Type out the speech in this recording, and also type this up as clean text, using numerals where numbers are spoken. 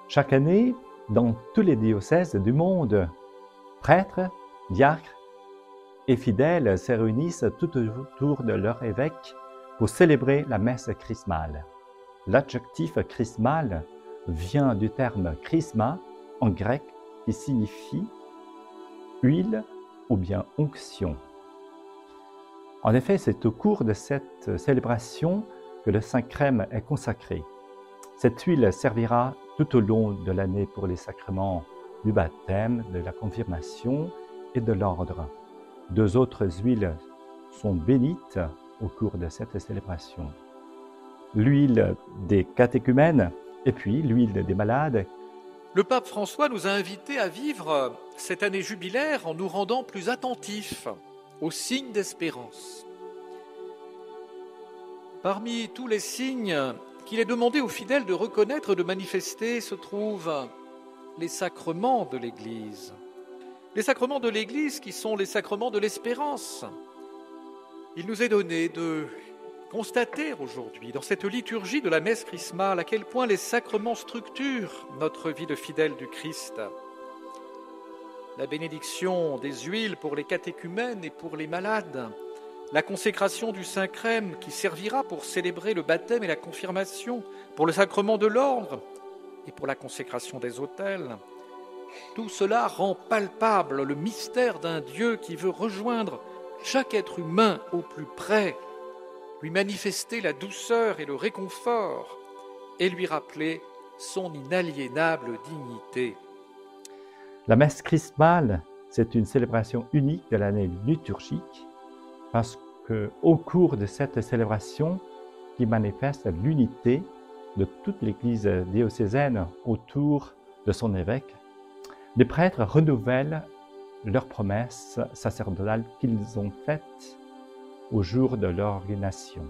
Chaque année, dans tous les diocèses du monde, prêtres, diacres et fidèles se réunissent tout autour de leur évêque pour célébrer la messe chrismale. L'adjectif chrismal vient du terme chrisma en grec qui signifie huile ou bien onction. En effet, c'est au cours de cette célébration que le Saint-Crème est consacré. Cette huile servira tout au long de l'année pour les sacrements du baptême, de la confirmation et de l'ordre. Deux autres huiles sont bénites au cours de cette célébration. L'huile des catéchumènes et puis l'huile des malades. Le pape François nous a invités à vivre cette année jubilaire en nous rendant plus attentifs aux signes d'espérance. Parmi tous les signes qu'il est demandé aux fidèles de reconnaître et de manifester se trouvent les sacrements de l'Église. Les sacrements de l'Église qui sont les sacrements de l'espérance. Il nous est donné de constater aujourd'hui, dans cette liturgie de la messe chrismale, à quel point les sacrements structurent notre vie de fidèle du Christ. La bénédiction des huiles pour les catéchumènes et pour les malades, la consécration du Saint-Crème qui servira pour célébrer le baptême et la confirmation, pour le sacrement de l'ordre et pour la consécration des autels. Tout cela rend palpable le mystère d'un Dieu qui veut rejoindre chaque être humain au plus près, lui manifester la douceur et le réconfort et lui rappeler son inaliénable dignité. La messe chrismale, c'est une célébration unique de l'année liturgique parce qu'au cours de cette célébration qui manifeste l'unité de toute l'Église diocésaine autour de son évêque, les prêtres renouvellent leurs promesses sacerdotales qu'ils ont faites au jour de leur ordination.